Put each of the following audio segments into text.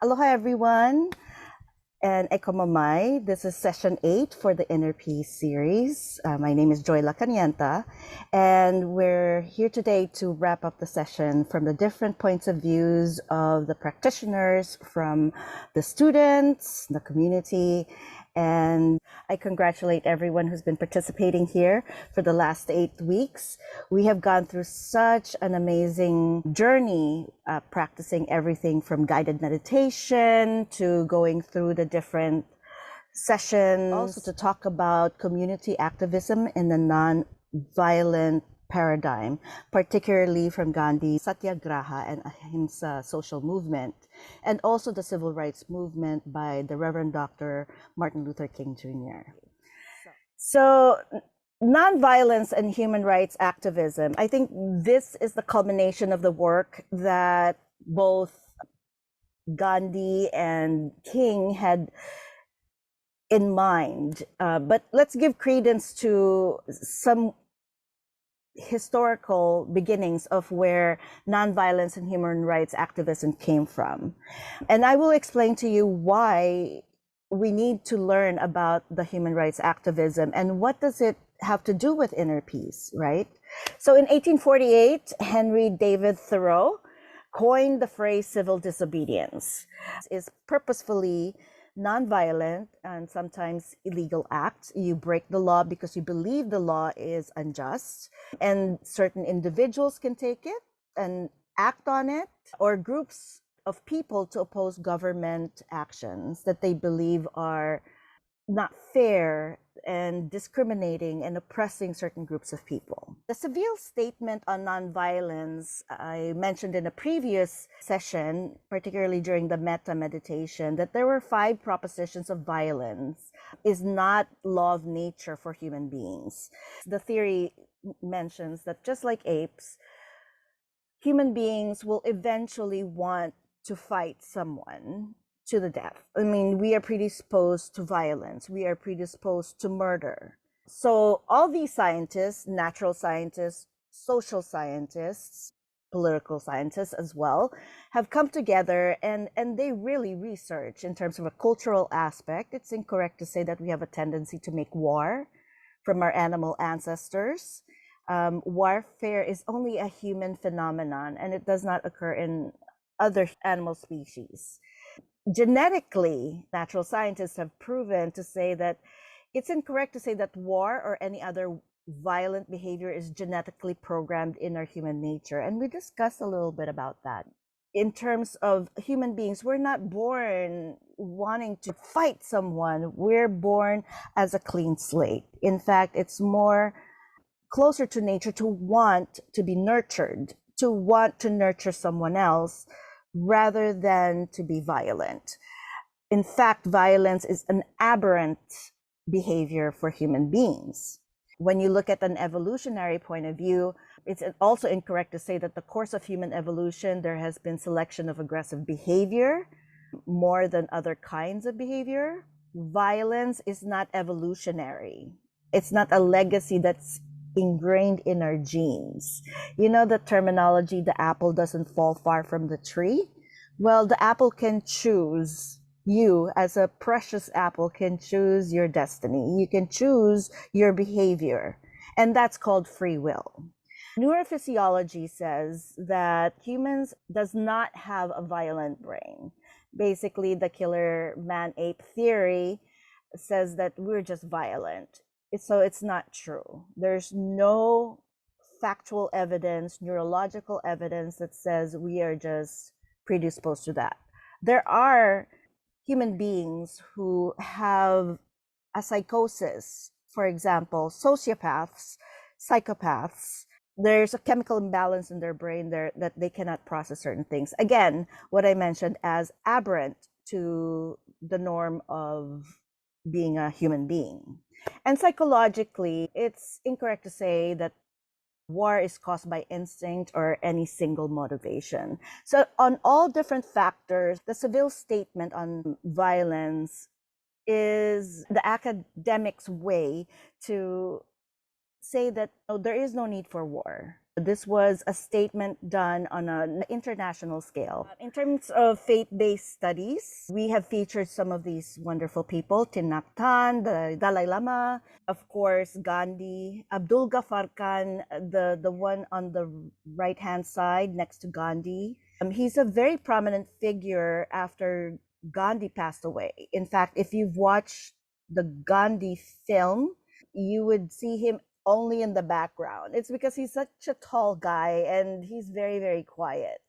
Aloha everyone, and eko mamai. This is session 8 for the Inner Peace series. My name is Joy Lacanienta, and we're here today to wrap up the session from the different points of views of the practitioners, from the students, the community, and I congratulate everyone who's been participating here for the last 8 weeks. We have gone through such an amazing journey, practicing everything from guided meditation to going through the different sessions, also to talk about community activism in the non-violent paradigm, particularly from Gandhi's Satyagraha and Ahimsa social movement, and also the civil rights movement by the Reverend Dr. Martin Luther King Jr. So nonviolence and human rights activism, I think this is the culmination of the work that both Gandhi and King had in mind. But let's give credence to some historical beginnings of where nonviolence and human rights activism came from. And I will explain to you why we need to learn about the human rights activism and what does it have to do with inner peace, right? So in 1848, Henry David Thoreau coined the phrase civil disobedience. It's purposefully nonviolent and sometimes illegal acts. You break the law because you believe the law is unjust, and certain individuals can take it and act on it, or groups of people to oppose government actions that they believe are not fair and discriminating and oppressing certain groups of people. The Seville Statement on Nonviolence, I mentioned in a previous session, particularly during the metta meditation, that there were 5 propositions of violence is not law of nature for human beings. The theory mentions that just like apes, human beings will eventually want to fight someone to the death. I mean, we are predisposed to violence. We are predisposed to murder. So all these scientists, natural scientists, social scientists, political scientists as well, have come together and they really research in terms of a cultural aspect. It's incorrect to say that we have a tendency to make war from our animal ancestors. Warfare is only a human phenomenon, and it does not occur in other animal species. Genetically, natural scientists have proven to say that it's incorrect to say that war or any other violent behavior is genetically programmed in our human nature. And we discussed a little bit about that. In terms of human beings, we're not born wanting to fight someone. We're born as a clean slate. In fact, it's more closer to nature to want to be nurtured, to want to nurture someone else, rather than to be violent. In fact, violence is an aberrant behavior for human beings. When you look at an evolutionary point of view, it's also incorrect to say that the course of human evolution, there has been selection of aggressive behavior more than other kinds of behavior. Violence is not evolutionary. It's not a legacy that's ingrained in our genes. You know the terminology, the apple doesn't fall far from the tree? Well, the apple can choose. You, as a precious apple, can choose your destiny. You can choose your behavior. And that's called free will. Neurophysiology says that humans does not have a violent brain. Basically, the killer man-ape theory says that we're just violent. So it's not true. There's no factual evidence, neurological evidence that says we are just predisposed to that. There are human beings who have a psychosis, for example, sociopaths, psychopaths. There's a chemical imbalance in their brain there that they cannot process certain things. Again, what I mentioned as aberrant to the norm of being a human being. And psychologically, it's incorrect to say that war is caused by instinct or any single motivation. So on all different factors, the Seville Statement on Violence is the academics' way to say that there is no need for war. This was a statement done on an international scale. In terms of faith-based studies, we have featured some of these wonderful people: Thich Nhat, the Dalai Lama, of course, Gandhi, Abdul Ghaffar Khan, the one on the right-hand side next to Gandhi. He's a very prominent figure after Gandhi passed away. In fact, if you've watched the Gandhi film, you would see him only in the background. It's because he's such a tall guy and he's very, very quiet.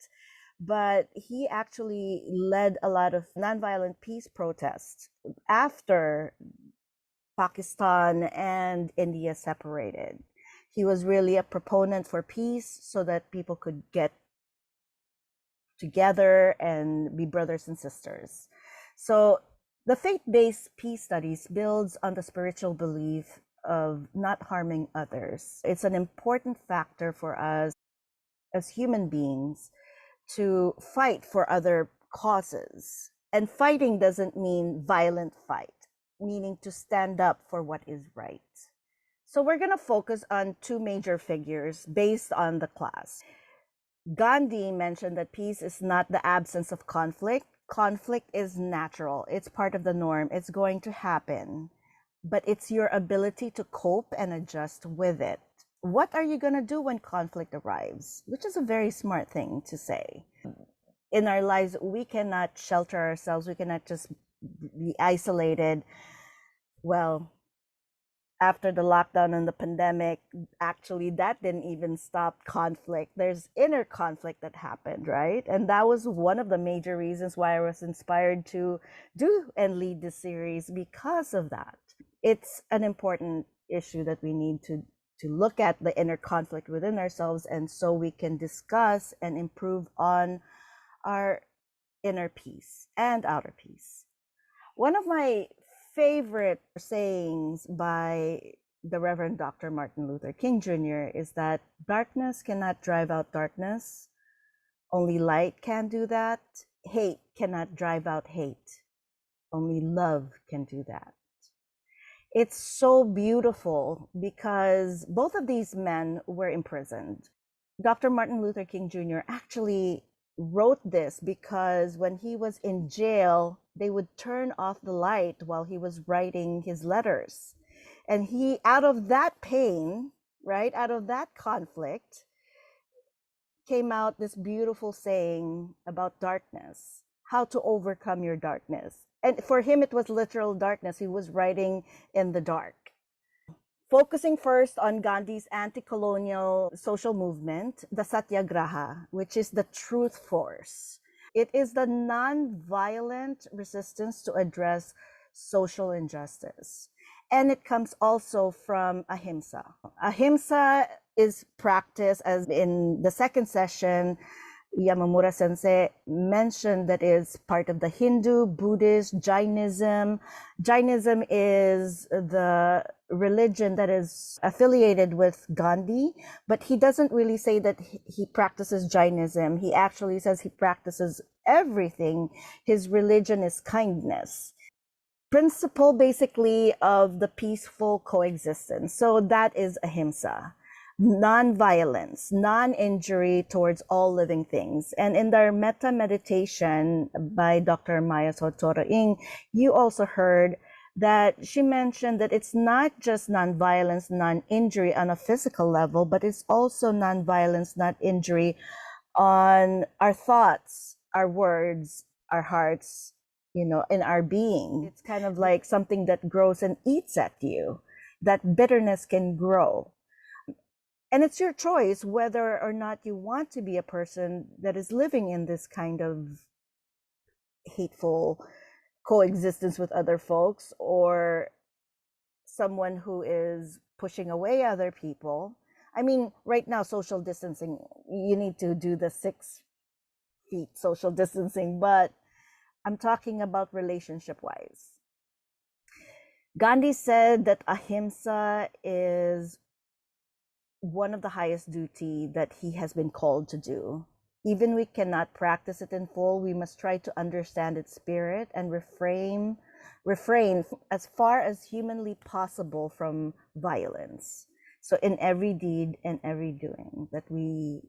But he actually led a lot of nonviolent peace protests after Pakistan and India separated. He was really a proponent for peace so that people could get together and be brothers and sisters. So the faith-based peace studies builds on the spiritual belief of not harming others. It's an important factor for us as human beings to fight for other causes. And fighting doesn't mean violent fight, meaning to stand up for what is right. So we're going to focus on two major figures based on the class. Gandhi mentioned that peace is not the absence of conflict. Conflict is natural. It's part of the norm. It's going to happen. But it's your ability to cope and adjust with it. What are you going to do when conflict arrives? Which is a very smart thing to say. In our lives, we cannot shelter ourselves. We cannot just be isolated. Well, after the lockdown and the pandemic, actually that didn't even stop conflict. There's inner conflict that happened, right? And that was one of the major reasons why I was inspired to do and lead this series, because of that. It's an important issue that we need to look at the inner conflict within ourselves, and so we can discuss and improve on our inner peace and outer peace. One of my favorite sayings by the Reverend Dr. Martin Luther King Jr. is that darkness cannot drive out darkness. Only light can do that. Hate cannot drive out hate. Only love can do that. It's so beautiful because both of these men were imprisoned. Dr. Martin Luther King Jr. actually wrote this because when he was in jail, they would turn off the light while he was writing his letters. And he, out of that pain, right, out of that conflict, came out this beautiful saying about darkness, how to overcome your darkness. And for him, it was literal darkness. He was writing in the dark. Focusing first on Gandhi's anti-colonial social movement, the Satyagraha, which is the truth force. It is the non-violent resistance to address social injustice. And it comes also from Ahimsa. Ahimsa is practiced, as in the second session, Yamamura Sensei mentioned, that is part of the Hindu, Buddhist, Jainism. Jainism is the religion that is affiliated with Gandhi, but he doesn't really say that he practices Jainism. He actually says he practices everything. His religion is kindness. Principle basically of the peaceful coexistence. So that is Ahimsa. Non-violence, non-injury towards all living things. And in their metta meditation by Dr. Maya Sotoraing, you also heard that she mentioned that it's not just non-violence, non-injury on a physical level, but it's also non-violence, non-injury on our thoughts, our words, our hearts, in our being. It's kind of like something that grows and eats at you. That bitterness can grow. And it's your choice whether or not you want to be a person that is living in this kind of hateful coexistence with other folks, or someone who is pushing away other people. I mean, right now, social distancing, you need to do the 6 feet social distancing, but I'm talking about relationship-wise. Gandhi said that Ahimsa is one of the highest duty that he has been called to do. Even we cannot practice it in full, we must try to understand its spirit and refrain as far as humanly possible from violence. So in every deed and every doing that we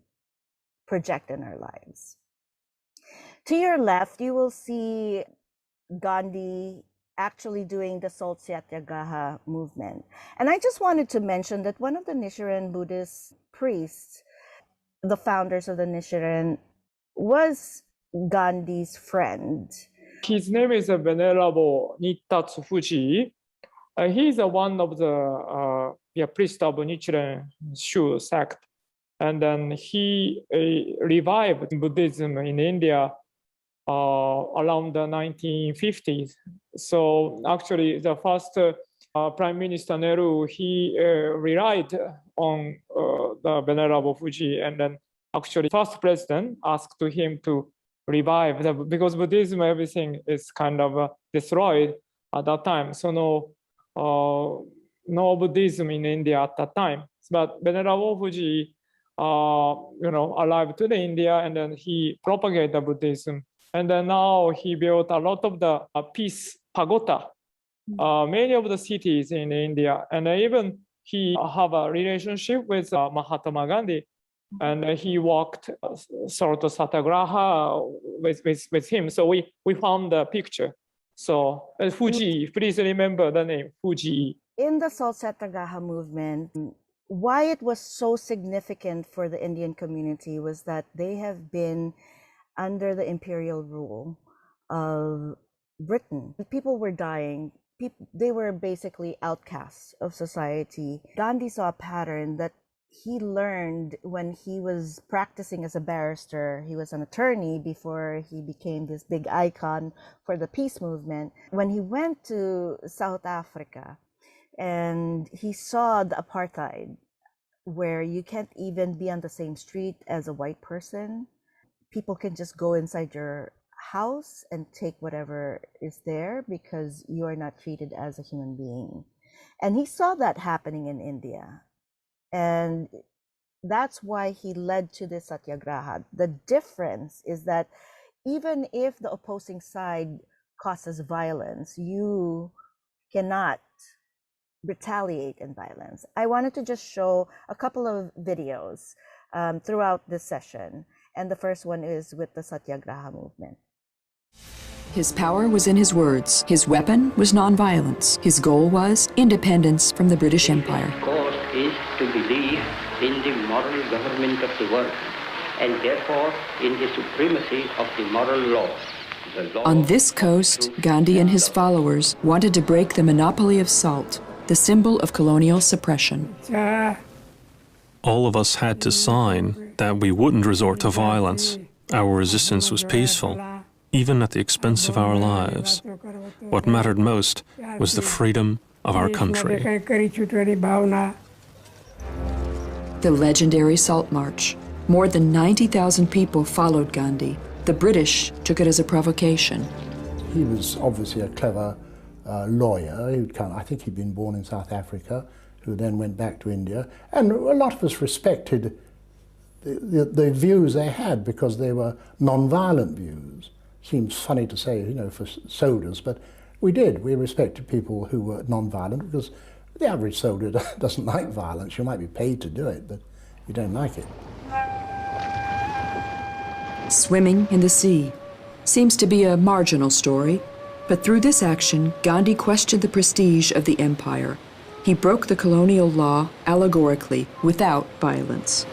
project in our lives. To your left, you will see Gandhi actually doing the Salt Satyagraha movement. And I just wanted to mention that one of the Nichiren Buddhist priests, the founders of the Nichiren, was Gandhi's friend. His name is Venerable Nitatsu Fuji. He's one of the priest of Nichiren Shu sect. And then he revived Buddhism in India around the 1950s. So actually the first Prime Minister Nehru, he relied on the Venerable Fuji, and then actually first president asked him to revive because Buddhism, everything is kind of destroyed at that time. So no Buddhism in India at that time. But Venerable Fuji, arrived to the India, and then he propagated Buddhism. And then now he built a lot of the peace pagoda, many of the cities in India. And even he have a relationship with Mahatma Gandhi. And he walked sort of Satyagraha with him. So we found the picture. So Fuji, please remember the name, Fuji. In the Salt Satyagraha movement, why it was so significant for the Indian community was that they have been under the imperial rule of Britain. People were dying. They were basically outcasts of society. Gandhi saw a pattern that he learned when he was practicing as a barrister. He was an attorney before he became this big icon for the peace movement. When he went to South Africa and he saw the apartheid, where you can't even be on the same street as a white person. People can just go inside your house and take whatever is there because you are not treated as a human being. And he saw that happening in India. And that's why he led to this Satyagraha. The difference is that even if the opposing side causes violence, you cannot retaliate in violence. I wanted to just show a couple of videos throughout this session. And the first one is with the Satyagraha movement. His power was in his words. His weapon was nonviolence. His goal was independence from the British Empire. His course is to believe in the moral government of the world, and therefore in the supremacy of the moral law. On this coast, Gandhi and his followers wanted to break the monopoly of salt, the symbol of colonial suppression. All of us had to sign that we wouldn't resort to violence. Our resistance was peaceful, even at the expense of our lives. What mattered most was the freedom of our country. The legendary Salt March. More than 90,000 people followed Gandhi. The British took it as a provocation. He was obviously a clever lawyer. I think he'd been born in South Africa, who then went back to India. And a lot of us respected the views they had because they were non-violent views. Seems funny to say, for soldiers, but we did. We respected people who were non-violent because the average soldier doesn't like violence. You might be paid to do it, but you don't like it. Swimming in the sea seems to be a marginal story, but through this action, Gandhi questioned the prestige of the empire. He broke the colonial law allegorically, without violence.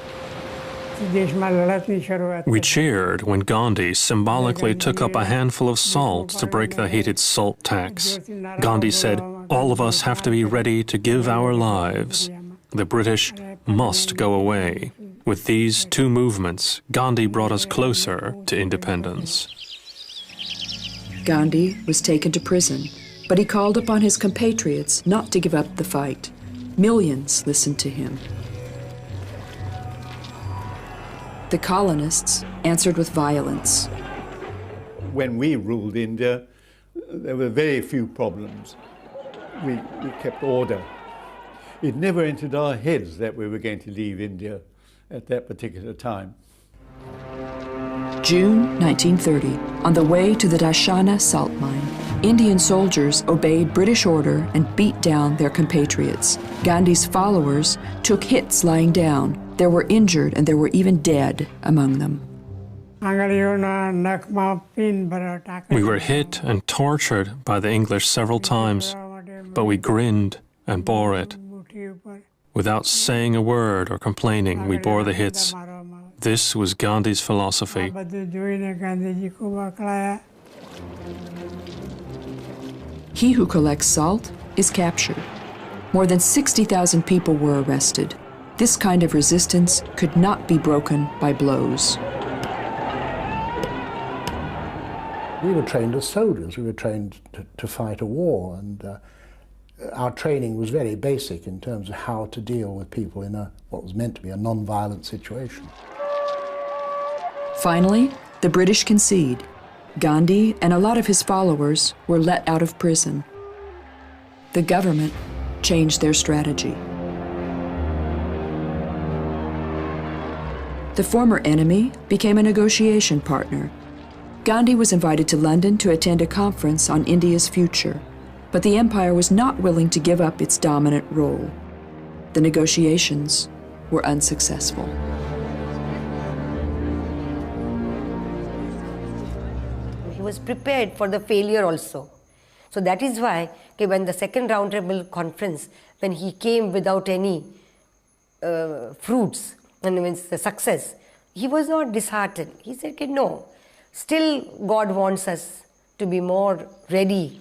We cheered when Gandhi symbolically took up a handful of salt to break the hated salt tax. Gandhi said, "All of us have to be ready to give our lives. The British must go away." With these two movements, Gandhi brought us closer to independence. Gandhi was taken to prison, but he called upon his compatriots not to give up the fight. Millions listened to him. The colonists answered with violence. When we ruled India, there were very few problems. We kept order. It never entered our heads that we were going to leave India at that particular time. June 1930, on the way to the Dashana salt mine, Indian soldiers obeyed British order and beat down their compatriots. Gandhi's followers took hits lying down. There were injured and there were even dead among them. We were hit and tortured by the English several times, but we grinned and bore it. Without saying a word or complaining, we bore the hits. This was Gandhi's philosophy. He who collects salt is captured. More than 60,000 people were arrested. This kind of resistance could not be broken by blows. We were trained as soldiers. We were trained to fight a war, and our training was very basic in terms of how to deal with people in what was meant to be a non-violent situation. Finally, the British concede. Gandhi and a lot of his followers were let out of prison. The government changed their strategy. The former enemy became a negotiation partner. Gandhi was invited to London to attend a conference on India's future, but the empire was not willing to give up its dominant role. The negotiations were unsuccessful. He was prepared for the failure also. So that is why when the second roundtable conference, when he came without any fruits and means the success, he was not disheartened. He said, okay, no, still God wants us to be more ready.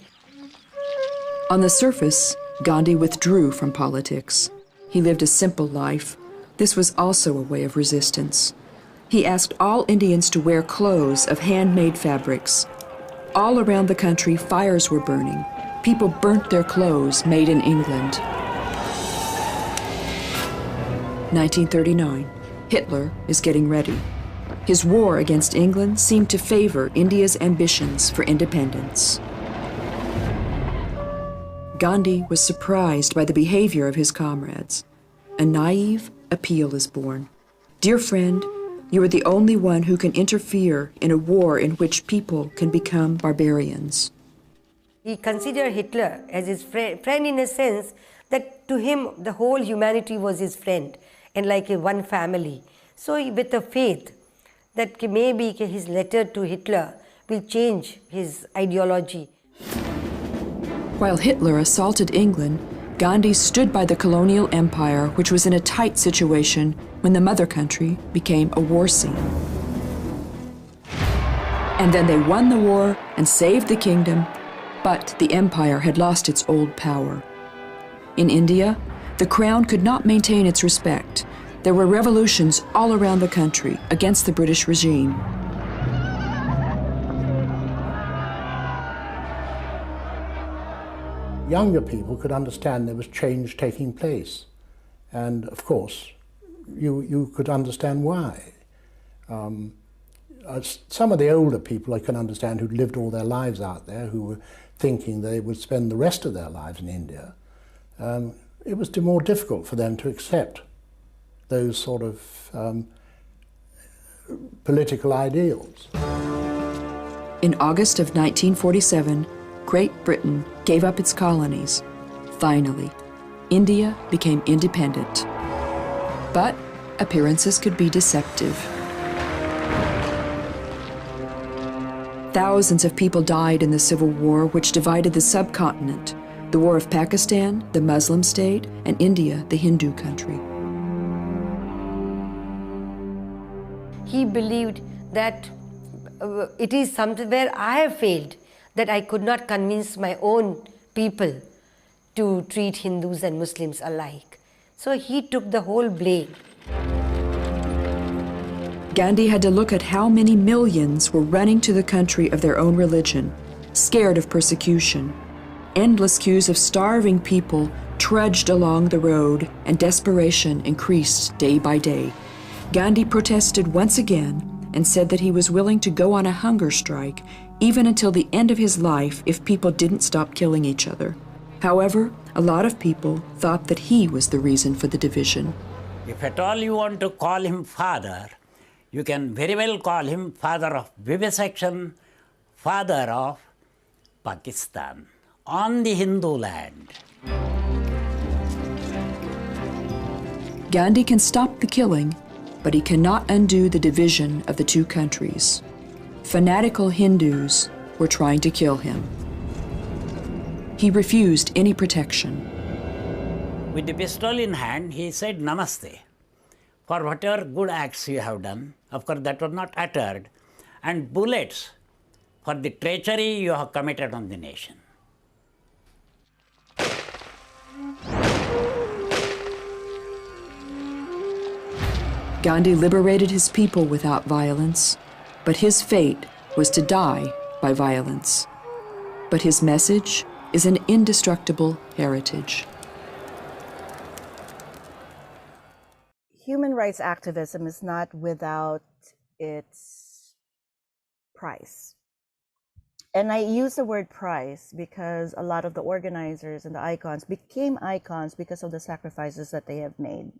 On the surface, Gandhi withdrew from politics. He lived a simple life. This was also a way of resistance. He asked all Indians to wear clothes of handmade fabrics. All around the country, fires were burning. People burnt their clothes made in England. 1939, Hitler is getting ready. His war against England seemed to favor India's ambitions for independence. Gandhi was surprised by the behavior of his comrades. A naive appeal is born. Dear friend, you are the only one who can interfere in a war in which people can become barbarians. He considered Hitler as his friend in a sense that to him the whole humanity was his friend and like one family. So with a faith that maybe his letter to Hitler will change his ideology. While Hitler assaulted England, Gandhi stood by the colonial empire, which was in a tight situation when the mother country became a war scene. And then they won the war and saved the kingdom, but the empire had lost its old power. In India, the crown could not maintain its respect. There were revolutions all around the country against the British regime. Younger people could understand there was change taking place, and of course you could understand why. Some of the older people I can understand who'd lived all their lives out there, who were thinking they would spend the rest of their lives in India, it was more difficult for them to accept those sort of political ideals. In August of 1947, Great Britain gave up its colonies. Finally, India became independent. But appearances could be deceptive. Thousands of people died in the Civil War, which divided the subcontinent, the War of Pakistan, the Muslim state, and India, the Hindu country. He believed that it is something where I have failed, that I could not convince my own people to treat Hindus and Muslims alike. So he took the whole blame. Gandhi had to look at how many millions were running to the country of their own religion, scared of persecution. Endless queues of starving people trudged along the road, and desperation increased day by day. Gandhi protested once again and said that he was willing to go on a hunger strike even until the end of his life if people didn't stop killing each other. However, a lot of people thought that he was the reason for the division. If at all you want to call him father, You can very well call him father of vivisection, father of Pakistan on the Hindu land. Gandhi can stop the killing, but he cannot undo the division of the two countries. Fanatical Hindus were trying to kill him. He refused any protection. With the pistol in hand, he said, Namaste, for whatever good acts you have done. Of course, that was not uttered. And bullets for the treachery you have committed on the nation. Gandhi liberated his people without violence, but his fate was to die by violence. But his message is an indestructible heritage. Human rights activism is not without its price. And I use the word price because a lot of the organizers and the icons became icons because of the sacrifices that they have made.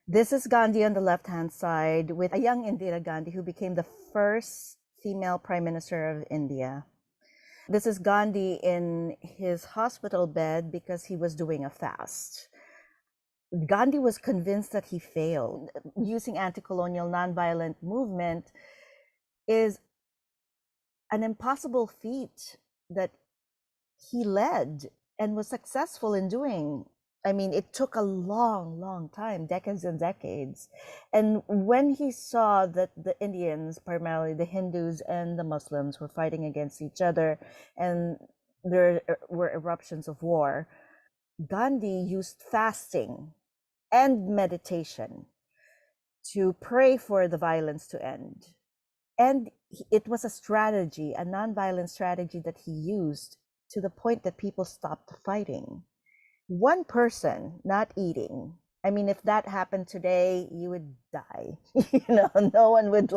This is Gandhi on the left-hand side with a young Indira Gandhi who became the first female Prime Minister of India. This is Gandhi in his hospital bed because he was doing a fast. Gandhi was convinced that he failed. Using anti-colonial nonviolent movement is an impossible feat that he led and was successful in doing. I mean, it took a long, long time, decades and decades. And when he saw that the Indians, primarily the Hindus and the Muslims, were fighting against each other and there were eruptions of war, Gandhi used fasting and meditation to pray for the violence to end. And it was a strategy, a nonviolent strategy that he used to the point that people stopped fighting. One person not eating, I mean, if that happened today, you would die. No one would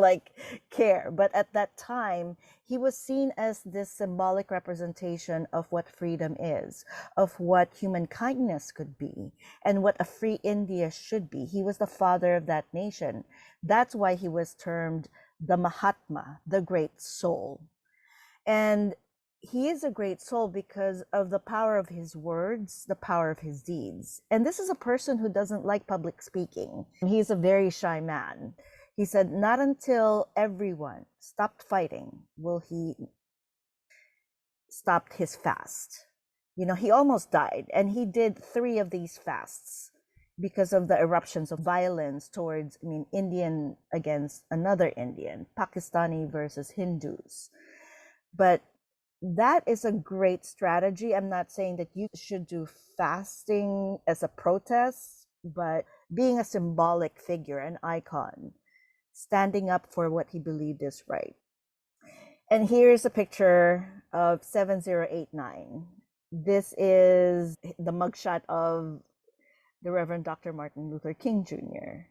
care. But at that time, he was seen as this symbolic representation of what freedom is, of what human kindness could be, and what a free India should be. He was the father of that nation. That's why he was termed the Mahatma, the great soul. And he is a great soul because of the power of his words, the power of his deeds. And this is a person who doesn't like public speaking. He's a very shy man. He said, not until everyone stopped fighting will he stop his fast. He almost died, and he did 3 of these fasts because of the eruptions of violence towards, Indian against another Indian, Pakistani versus Hindus. But that is a great strategy. I'm not saying that you should do fasting as a protest, but being a symbolic figure, an icon, standing up for what he believed is right. And here's a picture of 7089. This is the mugshot of the Reverend Dr. Martin Luther King Jr.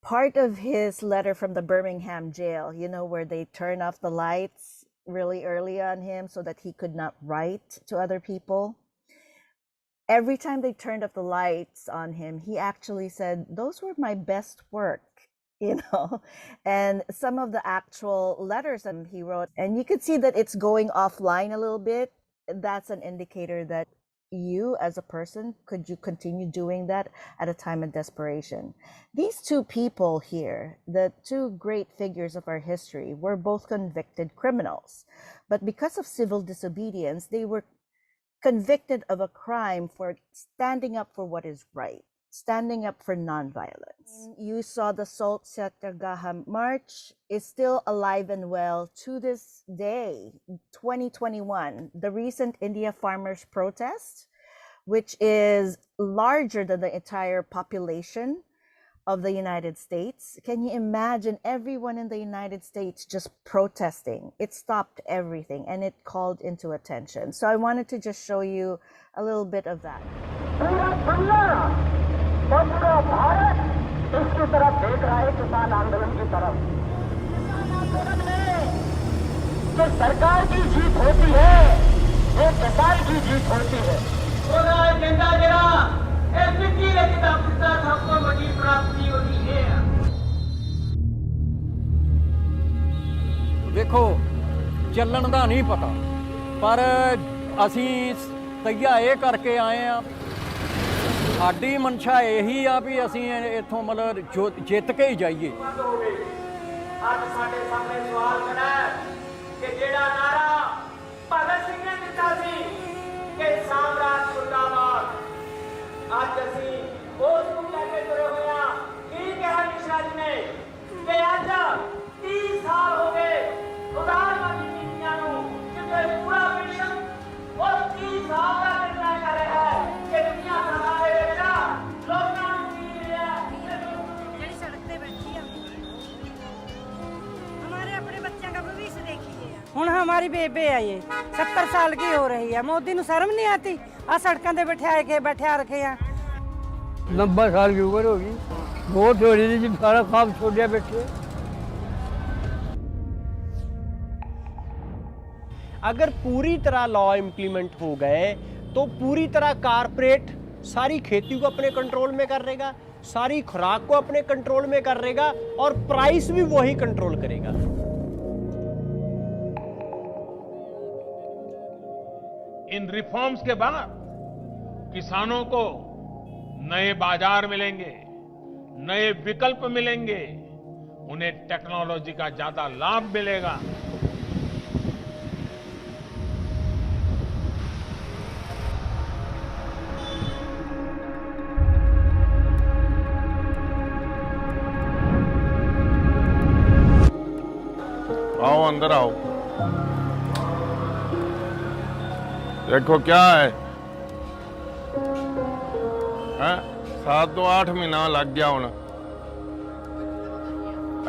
Part of his letter from the Birmingham jail, where they turn off the lights really early on him so that he could not write to other people. Every time they turned off the lights on him, he actually said, those were my best work, and some of the actual letters that he wrote, and you could see that it's going offline a little bit. That's an indicator that you as a person, could you continue doing that at a time of desperation? These 2 people here, the 2 great figures of our history, were both convicted criminals. But because of civil disobedience, they were convicted of a crime for standing up for what is right, standing up for nonviolence. You saw the Salt Satyagraha March is still alive and well to this day, 2021. The recent India farmers' protest, which is larger than the entire population of the United States. Can you imagine everyone in the United States just protesting? It stopped everything and it called into attention. So I wanted to just show you a little bit of that. पूरा भारत इसकी तरफ देख रहा है किसान आंदोलन की तरफ। किसान आंदोलन में जो सरकार की जीत होती है वो किसान की जीत होती है। जनता जरा ऐसी की किताब हमको बड़ी प्राप्ति होती है। ਚੱਲਣ ਦਾ ਨਹੀਂ ਪਤਾ, ਪਰ ਅਸੀਂ ਤਈਆ ਇਹ ਕਰਕੇ ਆਏ ਆ, ਸਾਡੀ ਮਨਸ਼ਾ ਇਹੀ ਆ ਵੀ ਅਸੀਂ ਇੱਥੋਂ ਮਤਲਬ ਜਿੱਤ ਕੇ ਹੀ ਜਾਈਏ। ਅੱਜ ਸਾਡੇ ਸਾਹਮਣੇ ਸਵਾਲ ਖੜਾ ਹੈ ਕਿ ਜਿਹੜਾ ਨਾਰਾ ਭਗਤ ਸਿੰਘ ਨੇ ਦਿੱਤਾ ਸੀ ਕਿ ਸਾਮਰਾਜ ਮੁਰਦਾਬਾਦ, ਅੱਜ ਅਸੀਂ ਉਸ ਨੂੰ ਲੈ ਕੇ ਤੁਰੇ ਹੋਏ ਹਾਂ। ਕੀ ਕਿਹਾ ਮਿਸ਼ਰਾ ਜੀ ਨੇ ਕਿ ਅੱਜ 30 ਸਾਲ ਹੋ ਗਏ ਉਦਾਰਵਾਦੀ ਨੀਤੀਆਂ ਨੂੰ, ਜਿੱਥੇ ਪੂਰਾ ਵਿਸ਼ਵ ਉਸ 30 ਸਾਲ ਦਾ ਨਿਰਣਾ ਕਰ ਰਿਹਾ ਹੈ ਕਿ ਦੁਨੀਆ ਭਰ ਦੇ ਵਿੱਚ ਲੋਕਾਂ ਨੂੰ ਕੀ ਮਿਲਿਆ। ਜਿਹੜੀ ਸੜਕ ਤੇ बैठी है, हमारे अपने बच्चों का भविष्य देखिए। ਹੁਣ हमारी बेबे है ये 70 साल की हो रही है, मोदी ਨੂੰ शर्म नहीं आती आ सड़कों पे बैठा रखे हैं। 90 साल की उम्र होगी, बहुत हो रही थी, सारा काम छोड़ दिया बैठे। अगर पूरी तरह लॉ इम्प्लीमेंट हो गए तो पूरी तरह कारपोरेट सारी खेती को अपने कंट्रोल में कर लेगा, सारी खुराक को अपने कंट्रोल में कर लेगा और प्राइस भी वही कंट्रोल करेगा। इन रिफॉर्म्स के बाद किसानों को नए बाजार मिलेंगे, नए विकल्प मिलेंगे, उन्हें टेक्नोलॉजी का ज्यादा लाभ मिलेगा। आओ अंदर आओ, देखो क्या है, 7 ਤੋਂ 8 ਮਹੀਨਾ ਲੱਗ ਗਿਆ ਹੁਣ।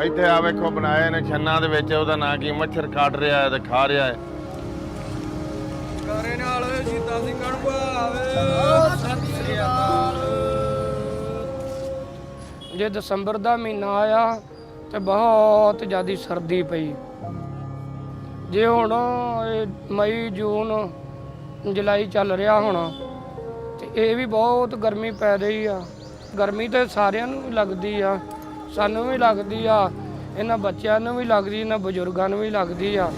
ਇੱਥੇ ਆ ਵੇਖੋ ਬਣਾਏ ਨੇ ਛੰਨਾ ਦੇ ਵਿੱਚ, ਉਹਦਾ ਨਾਂ ਕੀ, ਮੱਛਰ ਕੱਟ ਰਿਹਾ ਹੈ ਤੇ ਖਾ ਰਿਹਾ ਹੈ। ਕਾਰੇ ਨਾਲ ਸੀਤਾ ਸਿੰਘਾਂ ਨੂੰ ਆਵੇ ਸਤਿ ਸ੍ਰੀ ਅਕਾਲ। ਜੇ ਦਸੰਬਰ ਦਾ ਮਹੀਨਾ ਆਇਆ ਤੇ ਬਹੁਤ ਜ਼ਿਆਦਾ ਸਰਦੀ ਪਈ, ਜੇ ਹੁਣ ਮਈ ਜੂਨ ਜੁਲਾਈ ਚੱਲ ਰਿਹਾ ਹੁਣ ਤੇ ਇਹ ਵੀ ਬਹੁਤ ਗਰਮੀ ਪੈ ਰਹੀ ਆ। ਗਰਮੀ ਤੇ ਸਾਰਿਆਂ ਨੂੰ ਵੀ ਲੱਗਦੀ ਆ, ਸਾਨੂੰ ਵੀ ਲੱਗਦੀ ਆ, ਇਹਨਾਂ ਬੱਚਿਆਂ ਨੂੰ ਵੀ ਲੱਗਦੀ, ਇਹਨਾਂ ਬਜ਼ੁਰਗਾਂ ਨੂੰ ਵੀ ਲੱਗਦੀ ਆ।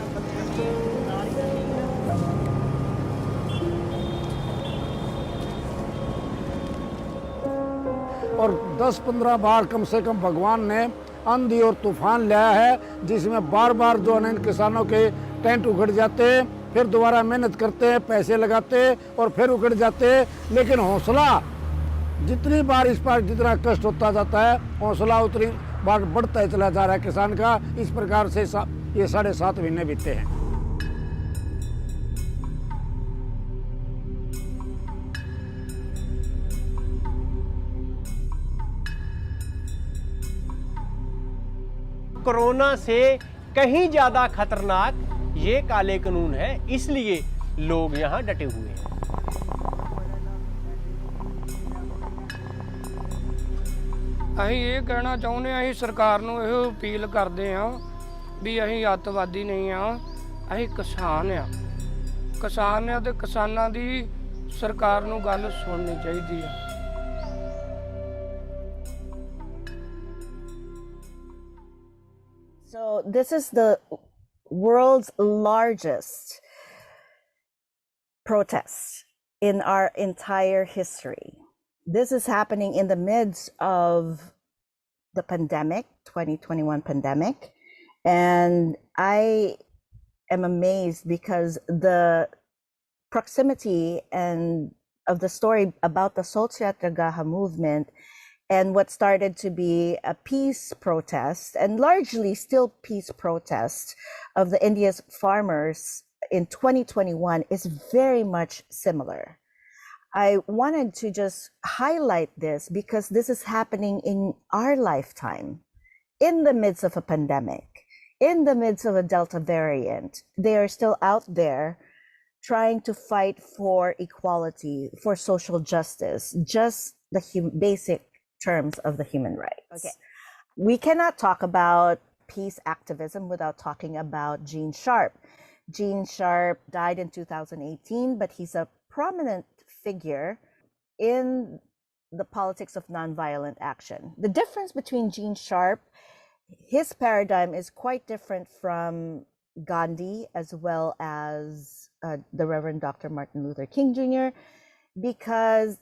और 10-15 बार कम से कम भगवान ने आंधी और तूफान लाया है, जिसमें बार बार जो है किसानों के टेंट उखड़ जाते, फिर दोबारा मेहनत करते, पैसे लगाते और फिर उखड़ जाते। लेकिन हौसला जितनी बार इस पर जितना कष्ट होता जाता है, हौसला उतनी बार बढ़ता ही चला जा रहा है किसान का। इस प्रकार से ये 7.5 महीने बीते हैं। कोरोना से कहीं ज्यादा खतरनाक ये काले कानून है, इसलिए लोग यहाँ डटे हुए हैं। ਅਸੀਂ ਇਹ ਕਹਿਣਾ ਚਾਹੁੰਦੇ ਹਾਂ, ਅਸੀਂ ਸਰਕਾਰ ਨੂੰ ਇਹੋ ਅਪੀਲ ਕਰਦੇ ਹਾਂ ਵੀ ਅਸੀਂ ਅੱਤਵਾਦੀ ਨਹੀਂ ਆ, ਅਸੀਂ ਕਿਸਾਨ ਆ। ਕਿਸਾਨ ਆ ਤੇ ਕਿਸਾਨਾਂ ਦੀ ਸਰਕਾਰ ਨੂੰ ਗੱਲ ਸੁਣਨੀ ਚਾਹੀਦੀ ਆ। So this is the world's largest protest in our entire history. This is happening in the midst of the pandemic, 2021 pandemic. And I am amazed because the proximity and of the story about the Satyagraha movement and what started to be a peace protest, and largely still peace protest, of the India's farmers in 2021 is very much similar. I wanted to just highlight this because this is happening in our lifetime, in the midst of a pandemic, in the midst of a Delta variant. They are still out there trying to fight for equality, for social justice, just the basic terms of the human rights. Okay. We cannot talk about peace activism without talking about Gene Sharp. Gene Sharp died in 2018, but he's a prominent figure in the politics of nonviolent action. The difference between Gene Sharp, his paradigm is quite different from Gandhi as well as the Reverend Dr. Martin Luther King Jr. because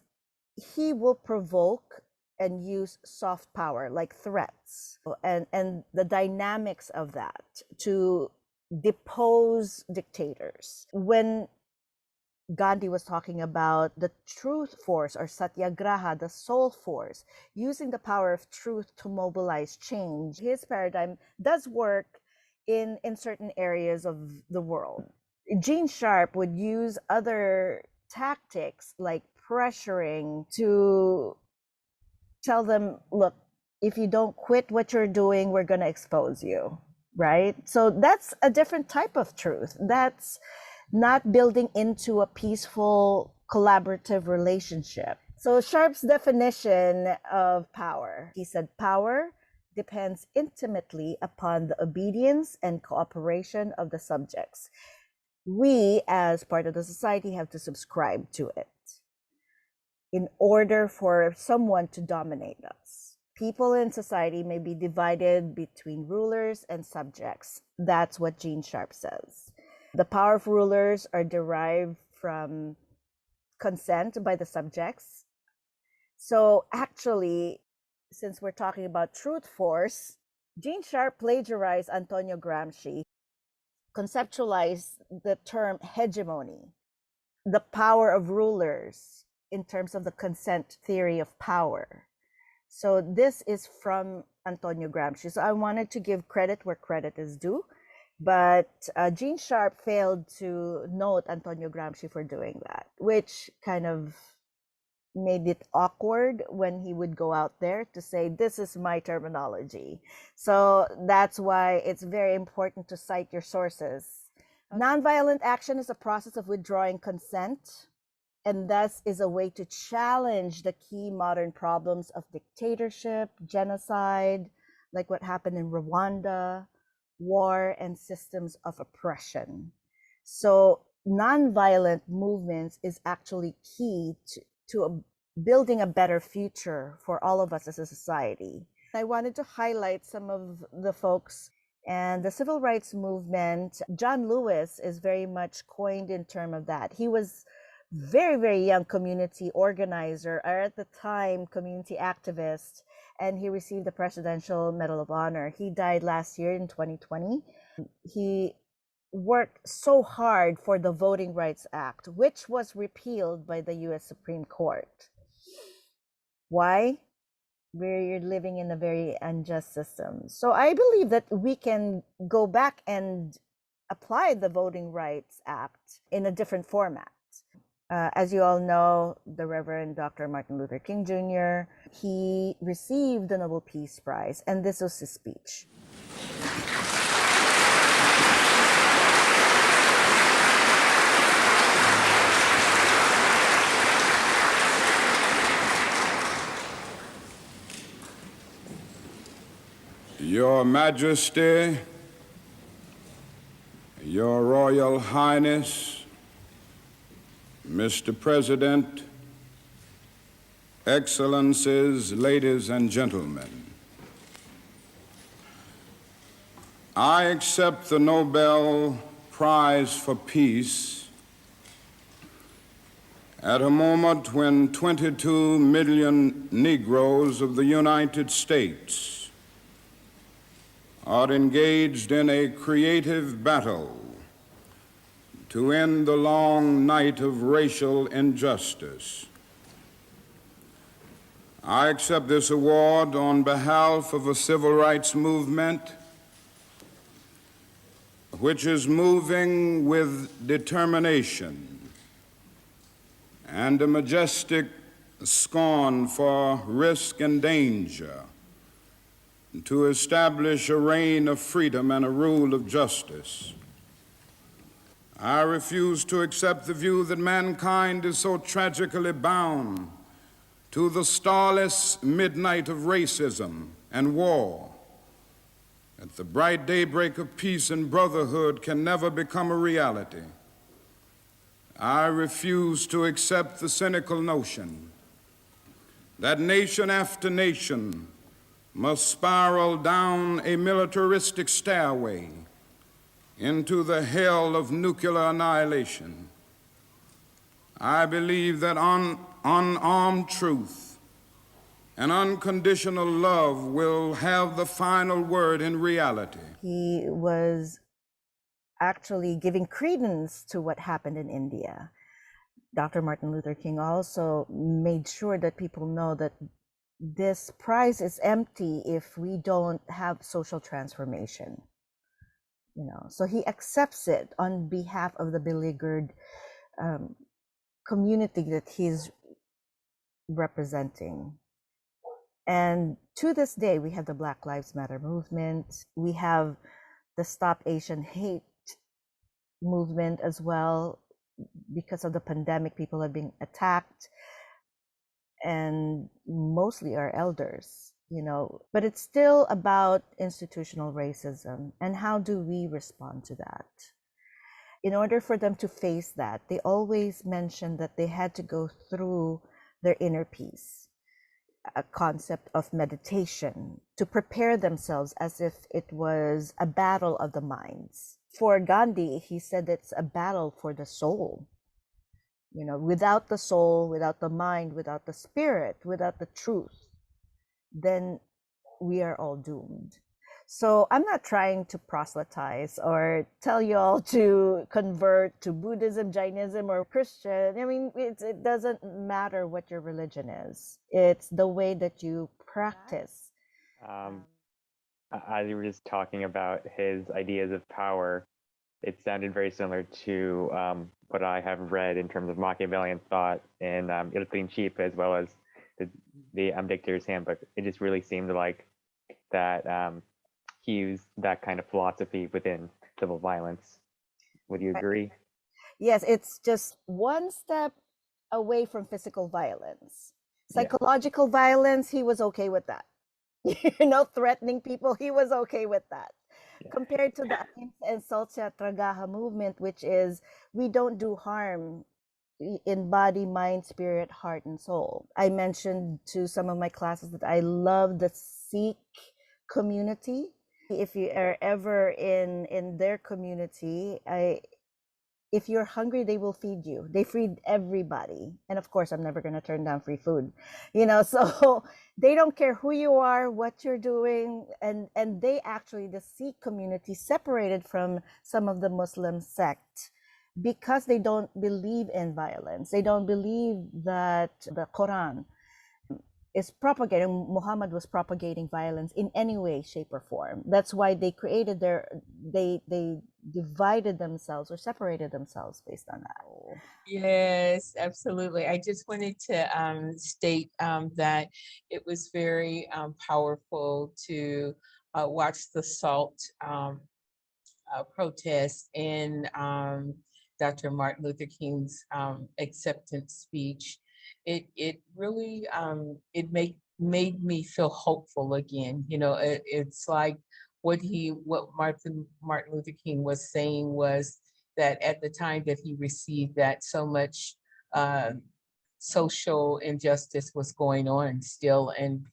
he will provoke and use soft power like threats and the dynamics of that to depose dictators. When Gandhi was talking about the truth force or Satyagraha, the soul force, using the power of truth to mobilize change. His paradigm does work in certain areas of the world. Gene Sharp would use other tactics like pressuring to tell them, look, if you don't quit what you're doing, we're going to expose you, right? So that's a different type of truth. That's not building into a peaceful, collaborative relationship. So Sharp's definition of power, he said, power depends intimately upon the obedience and cooperation of the subjects. We, as part of the society, have to subscribe to it in order for someone to dominate us. People in society may be divided between rulers and subjects. That's what Gene Sharp says. The power of rulers are derived from consent by the subjects. So actually, since we're talking about truth force, Gene Sharp plagiarized Antonio Gramsci, conceptualized the term hegemony, the power of rulers in terms of the consent theory of power. So this is from Antonio Gramsci. So I wanted to give credit where credit is due. But Gene Sharp failed to note Antonio Gramsci for doing that, which kind of made it awkward when he would go out there to say, this is my terminology. So that's why it's very important to cite your sources. Nonviolent action is a process of withdrawing consent, and thus is a way to challenge the key modern problems of dictatorship, genocide, like what happened in Rwanda, war, and systems of oppression. So nonviolent movements is actually key to building a better future for all of us as a society. I wanted to highlight some of the folks and the civil rights movement. John Lewis is very much coined in terms of that. He was very, very young community organizer, or at the time community activist, and he received the Presidential Medal of Honor. He died last year in 2020. He worked so hard for the Voting Rights Act, which was repealed by the US Supreme Court. Why? We're living in a very unjust system. So I believe that we can go back and apply the Voting Rights Act in a different format. As you all know, the Reverend Dr. Martin Luther King Jr., he received the Nobel Peace Prize, and this was his speech. Your Majesty, Your Royal Highness, Mr. President, Excellencies, ladies and gentlemen, I accept the Nobel Prize for Peace at a moment when 22 million Negroes of the United States are engaged in a creative battle to end the long night of racial injustice. I accept this award on behalf of a civil rights movement which is moving with determination and a majestic scorn for risk and danger to establish a reign of freedom and a rule of justice. I refuse to accept the view that mankind is so tragically bound to the starless midnight of racism and war that the bright daybreak of peace and brotherhood can never become a reality. I refuse to accept the cynical notion that nation after nation must spiral down a militaristic stairway into the hell of nuclear annihilation. I believe that unarmed truth and unconditional love will have the final word in reality. He was actually giving credence to what happened in India. Dr. Martin Luther King also made sure that people know that this prize is empty if we don't have social transformation. You know, so he accepts it on behalf of the beleaguered community that he's representing. And to this day, we have the Black Lives Matter movement. We have the Stop Asian Hate movement as well. Because of the pandemic, people are being attacked, and mostly our elders, you know. But it's still about institutional racism, and how do we respond to that? In order for them to face that, they always mentioned that they had to go through their inner peace, a concept of meditation, to prepare themselves as if it was a battle of the minds. For Gandhi, he said it's a battle for the soul. You know, without the soul, without the mind, without the spirit, without the truth, then we are all doomed. So I'm not trying to proselytize or tell you all to convert to Buddhism, Jainism, or Christian. I mean, it doesn't matter what your religion is. It's the way that you practice. As you were just talking about his ideas of power, it sounded very similar to what I have read in terms of Machiavellian thought in Il Principe, as well as the Dictator's Handbook. It just really seemed like that he used that kind of philosophy within civil violence. Would you agree? Yes, it's just one step away from physical violence. Psychological violence, he was okay with that. You know, threatening people, he was okay with that. Compared to the Ahimsa and Satyagraha movement, which is we don't do harm in body, mind, spirit, heart, and soul. I mentioned to some of my classes that I love the Sikh community. If you are ever in their community, if you're hungry, they will feed you. They feed everybody. And of course, I'm never going to turn down free food. You know, so they don't care who you are, what you're doing. And they actually, the Sikh community, separated from some of the Muslim sects because they don't believe in violence. They don't believe that the Quran is propagating, Muhammad was propagating violence in any way, shape, or form. That's why they created they divided themselves or separated themselves based on that. Yes, absolutely. I just wanted to state that it was very powerful to watch the SALT protest and Dr. Martin Luther King's acceptance speech. It really it made me feel hopeful again. You know, it's like what Martin Luther King was saying was that at the time that he received that, so much social injustice was going on still, and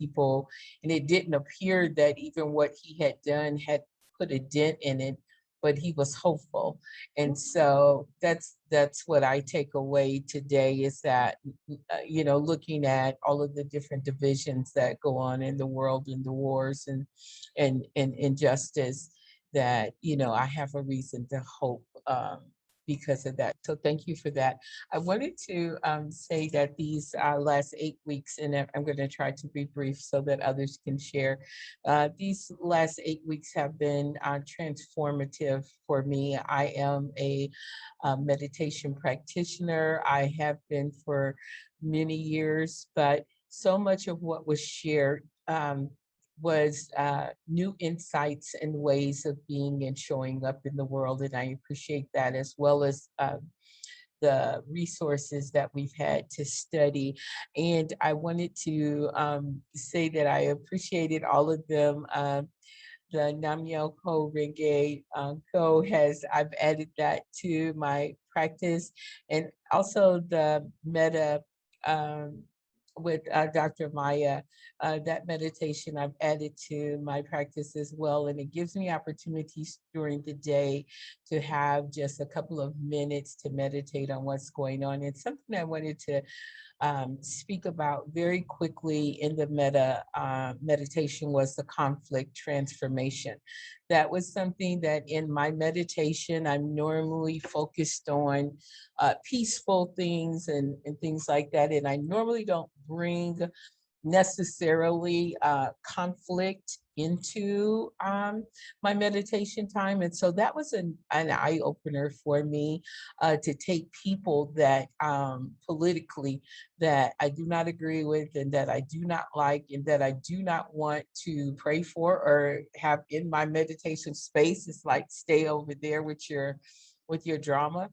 it didn't appear that even what he had done had put a dent in it, but he was hopeful. And so that's what I take away today, is that, you know, looking at all of the different divisions that go on in the world, and the wars and injustice, that, you know, I have a reason to hope because of that. So thank you for that. I wanted to say that these last 8 weeks, and I'm going to try to be brief so that others can share. These last 8 weeks have been transformative for me. I am a meditation practitioner. I have been for many years, but so much of what was shared was new insights and ways of being and showing up in the world. And I appreciate that, as well as the resources that we've had to study. And I wanted to say that I appreciated all of them. The Namyo Ko Renge Ko I've added that to my practice. And also the metta with Dr. Maya. That meditation I've added to my practice as well, and it gives me opportunities during the day to have just a couple of minutes to meditate on what's going on. It's something I wanted to speak about very quickly in the meditation was the conflict transformation. That was something that in my meditation, I'm normally focused on peaceful things and things like that. And I normally don't bring necessarily conflict into my meditation time. And so that was an eye opener for me to take people that politically that I do not agree with and that I do not like and that I do not want to pray for or have in my meditation space. It's like, stay over there with your drama.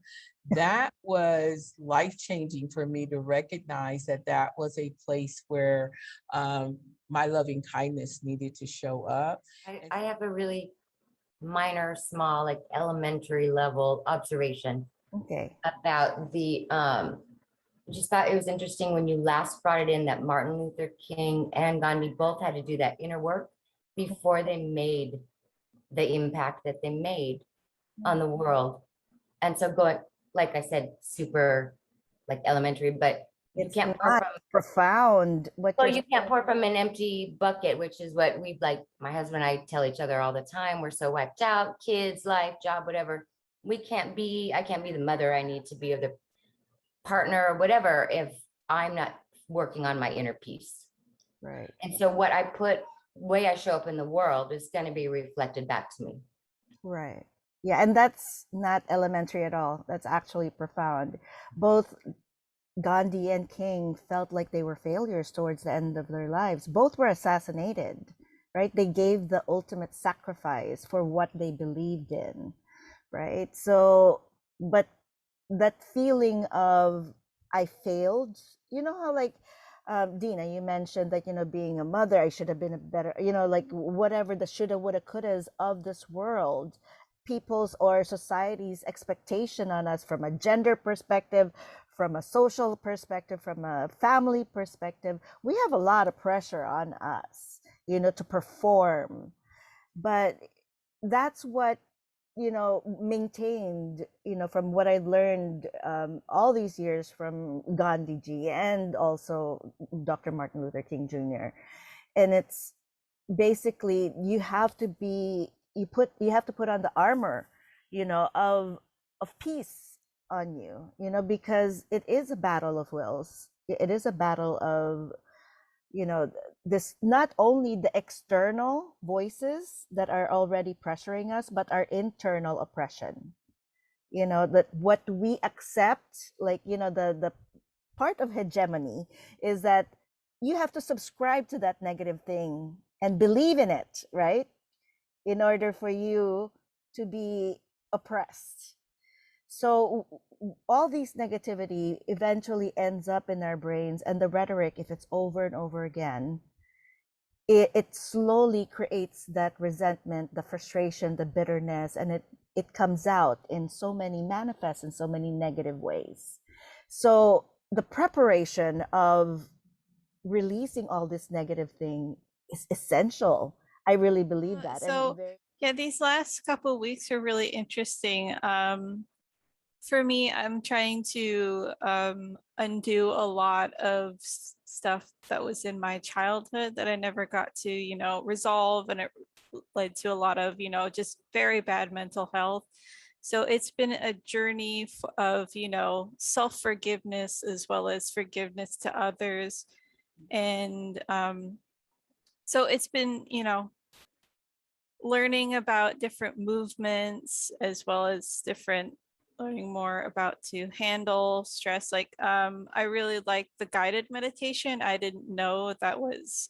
That was life-changing for me to recognize that that was a place where my loving kindness needed to show up. I have a really minor, small, like elementary level observation about the, just thought it was interesting when you last brought it in that Martin Luther King and Gandhi both had to do that inner work before they made the impact that they made on the world. And so going, like I said, super like elementary, but you can't pour from profound. Well, you can't pour from an empty bucket, which is what we've like, my husband and I tell each other all the time. We're so wiped out, kids, life, job, whatever. I can't be the mother I need to be, or the partner or whatever, if I'm not working on my inner peace. Right. And so what I put, way I show up in the world is going to be reflected back to me. Right. Yeah, and that's not elementary at all. That's actually profound. Both Gandhi and King felt like they were failures towards the end of their lives. Both were assassinated, right? They gave the ultimate sacrifice for what they believed in, right? So, but that feeling of I failed, you know how like, Dina, you mentioned that, you know, being a mother, I should have been a better, you know, like whatever the shoulda, woulda, couldas of this world, people's or society's expectation on us from a gender perspective, from a social perspective, from a family perspective, we have a lot of pressure on us, you know, to perform. But that's what, you know, maintained, you know, from what I learned all these years from Gandhi ji and also Dr. Martin Luther King Jr. And it's basically you have to be, you have to put on the armor, you know, of peace on you, you know, because it is a battle of wills. It is a battle of, you know, this, not only the external voices that are already pressuring us, but our internal oppression, you know, that what we accept, like, you know, the part of hegemony is that you have to subscribe to that negative thing and believe in it, right? In order for you to be oppressed. So all these negativity eventually ends up in our brains, and the rhetoric, if it's over and over again, it slowly creates that resentment, the frustration, the bitterness, and it comes out in so many, manifests in so many negative ways. So the preparation of releasing all this negative thing is essential. I really believe that. So yeah, these last couple of weeks are really interesting. For me, I'm trying to undo a lot of stuff that was in my childhood that I never got to, you know, resolve, and it led to a lot of, you know, just very bad mental health. So it's been a journey of, you know, self-forgiveness as well as forgiveness to others. And so it's been, you know, learning about different movements as well as learning more about to handle stress. Like I really like the guided meditation. I didn't know that was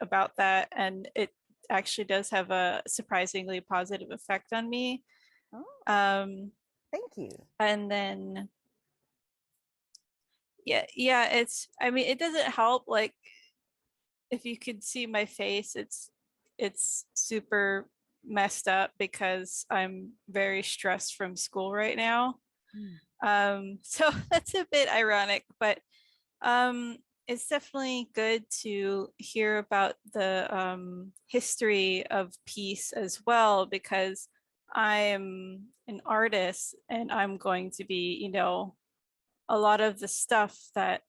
about that, and it actually does have a surprisingly positive effect on me. Thank you. And then yeah, it's, I mean, it doesn't help, like if you could see my face, it's super messed up because I'm very stressed from school right now. So that's a bit ironic, but it's definitely good to hear about the history of peace as well, because I'm an artist and I'm going to be, you know, a lot of the stuff that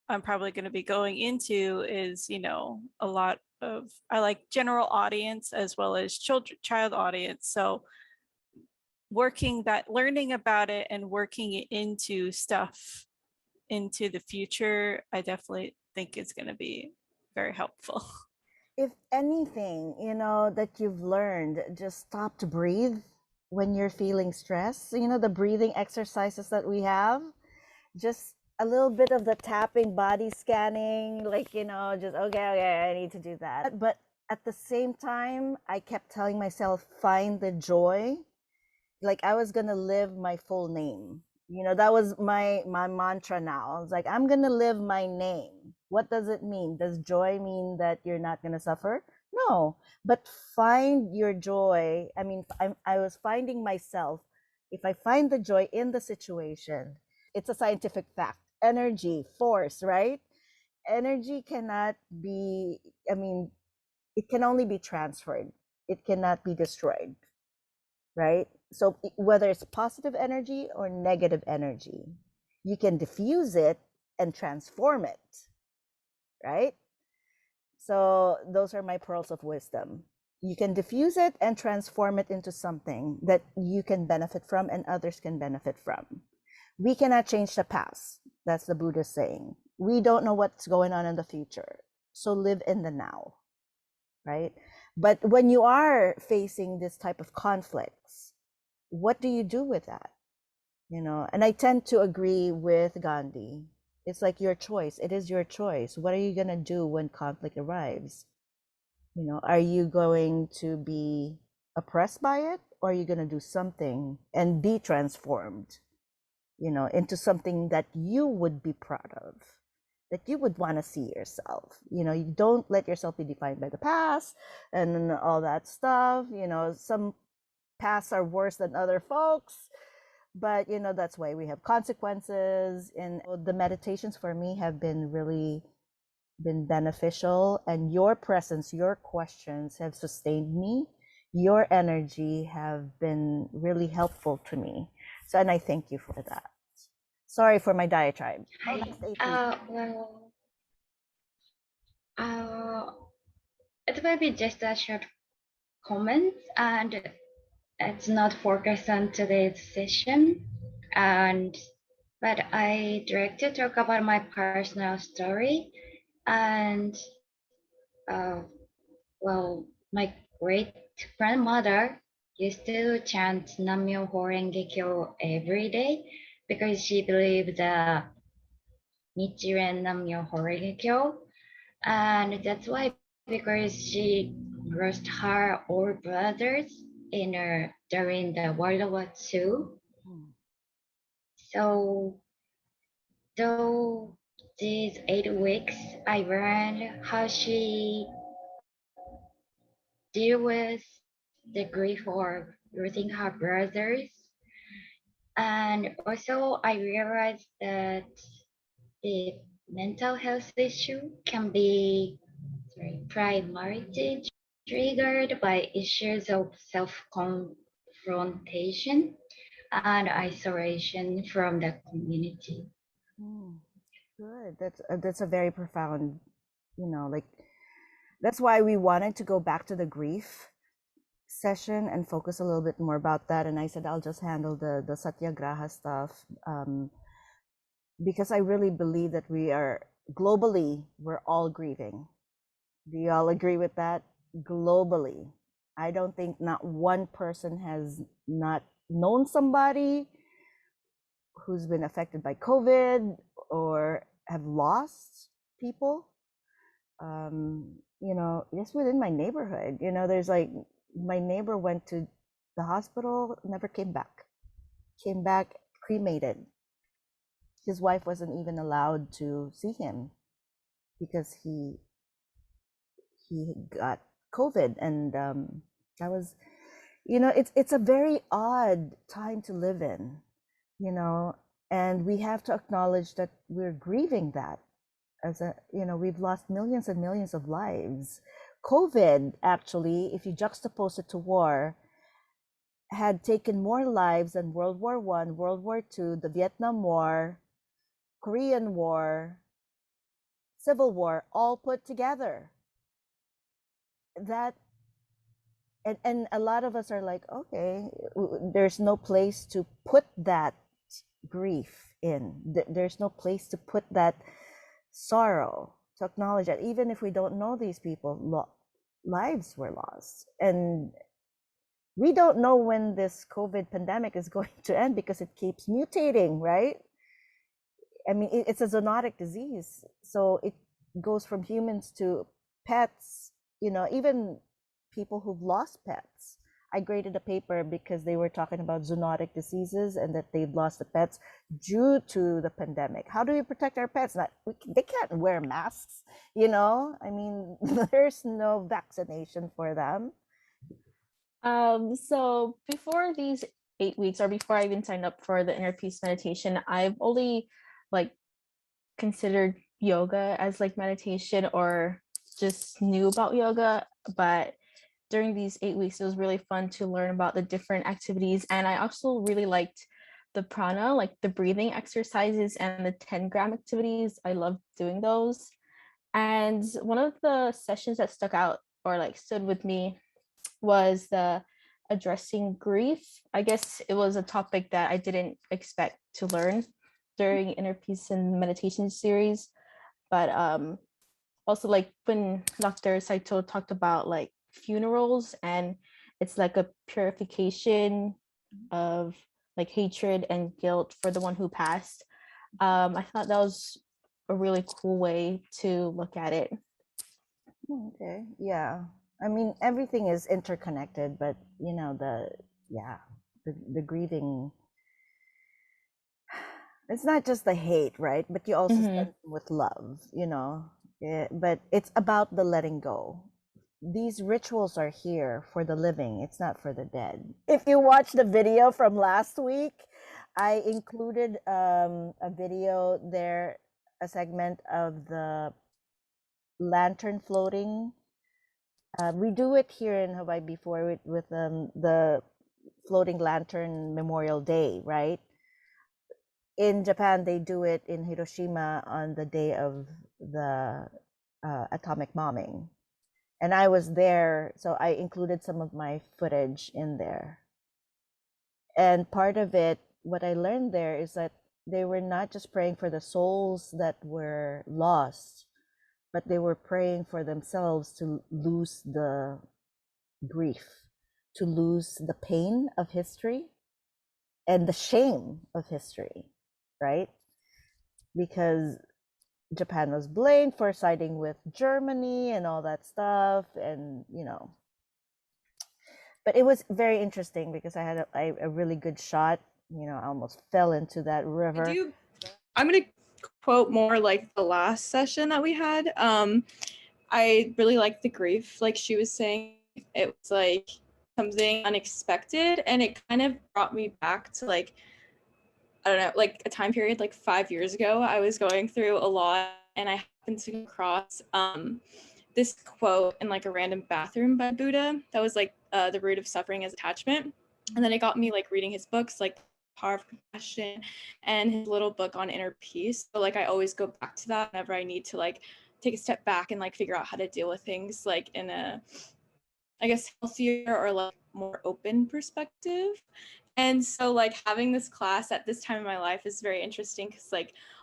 I'm probably going to be going into is, you know, a lot of, I like general audience as well as child audience. So learning about it and working it into stuff into the future, I definitely think is going to be very helpful. If anything, you know, that you've learned, just stop to breathe when you're feeling stressed. You know, the breathing exercises that we have, just a little bit of the tapping, body scanning, like, you know, just, okay, I need to do that. But at the same time, I kept telling myself, find the joy. Like I was going to live my full name. You know, that was my mantra now. I was like, I'm going to live my name. What does it mean? Does joy mean that you're not going to suffer? No, but find your joy. I mean, I was finding myself. If I find the joy in the situation, it's a scientific fact. Energy, force, right? Energy cannot be, I mean, it can only be transferred. It cannot be destroyed, right? So whether it's positive energy or negative energy, you can diffuse it and transform it, right? So those are my pearls of wisdom. You can diffuse it and transform it into something that you can benefit from and others can benefit from. We cannot change the past. That's the Buddha saying. We don't know what's going on in the future. So live in the now, right? But when you are facing this type of conflicts, what do you do with that? You know, and I tend to agree with Gandhi. It's like your choice. It is your choice. What are you going to do when conflict arrives? You know, are you going to be oppressed by it, or are you going to do something and be transformed, you know, into something that you would be proud of, that you would want to see yourself? You know, you don't let yourself be defined by the past and all that stuff. You know, some pasts are worse than other folks, but you know, that's why we have consequences. And the meditations for me have been really been beneficial, and your presence, your questions have sustained me. Your energy have been really helpful to me. So, and I thank you for that. Sorry for my diatribe. It will be just a short comment, and it's not focused on today's session. But I direct to talk about my personal story. And well, my great grandmother used to chant Nam-myoho Renge Kyo every day because she believed Nichiren Nam-myoho Renge Kyo. And that's why, because she lost her older brothers during the World War II. So though these 8 weeks, I learned how she deal with the grief of losing her brothers. And also I realized that the mental health issue can be primarily triggered by issues of self-confrontation and isolation from the community. Good. That's a very profound, you know, like, that's why we wanted to go back to the grief session and focus a little bit more about that. And I said, I'll just handle the Satyagraha stuff, because I really believe that we are globally, we're all grieving. Do you all agree with that? Globally, I don't think not one person has not known somebody who's been affected by COVID or have lost people. You know, just within my neighborhood, you know, there's like, my neighbor went to the hospital, never came back cremated. His wife wasn't even allowed to see him because he got COVID. And that was, you know, it's a very odd time to live in, you know, and we have to acknowledge that we're grieving that. We've lost millions and millions of lives. COVID, actually, if you juxtapose it to war, had taken more lives than World War I, World War II, the Vietnam War, Korean War, Civil War, all put together. And a lot of us are like, okay, there's no place to put that grief in. There's no place to put that sorrow, to acknowledge that even if we don't know these people, lives were lost. And we don't know when this COVID pandemic is going to end because it keeps mutating, right? I mean, it's a zoonotic disease. So it goes from humans to pets, even people who've lost pets. I graded a paper because they were talking about zoonotic diseases and that they've lost the pets due to the pandemic. How do we protect our pets? They can't wear masks, I mean, there's no vaccination for them. So before these 8 weeks, or before I even signed up for the inner peace meditation, I've only considered yoga as meditation, or just knew about yoga. But during these 8 weeks, it was really fun to learn about the different activities. And I also really liked the prana, the breathing exercises and the 10-gram activities. I loved doing those. And one of the sessions that stuck out or stood with me was the addressing grief. I guess it was a topic that I didn't expect to learn during inner peace and meditation series. But also when Dr. Saito talked about funerals, and it's a purification of hatred and guilt for the one who passed. I thought that was a really cool way to look at it. Okay, yeah. I mean, everything is interconnected, but the grieving, it's not just the hate, right? But you also spend with love, but it's about the letting go. These rituals are here for the living. It's not for the dead. If you watch the video from last week, I included a video there, a segment of the lantern floating. We do it here in Hawaii before with the floating lantern Memorial Day, right? In Japan, they do it in Hiroshima on the day of the atomic bombing. And I was there, so I included some of my footage in there. And part of it, what I learned there is that they were not just praying for the souls that were lost, but they were praying for themselves to lose the grief, to lose the pain of history and the shame of history, right? Because Japan was blamed for siding with Germany and all that stuff, and but it was very interesting because I had a really good shot. I almost fell into that river. I'm gonna quote more the last session that we had. I really liked the grief, she was saying. It was something unexpected, and it kind of brought me back to I don't know, a time period 5 years ago. I was going through a lot, and I happened to come across this quote in a random bathroom by Buddha that was the root of suffering is attachment. And then it got me reading his books, Power of Compassion, and his little book on inner peace. So I always go back to that whenever I need to take a step back and figure out how to deal with things in a, I guess, healthier or more open perspective. And so having this class at this time in my life is very interesting because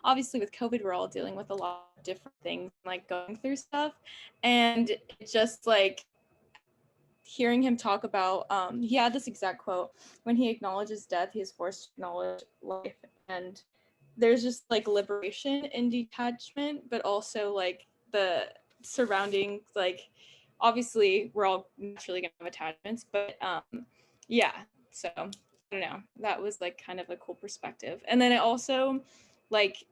obviously with COVID, we're all dealing with a lot of different things, going through stuff. And it just hearing him talk about, he had this exact quote: when he acknowledges death, he is forced to acknowledge life. And there's just liberation in detachment, but also the surrounding, obviously we're all naturally gonna have attachments, but yeah, so I don't know, that was kind of a cool perspective. And then I also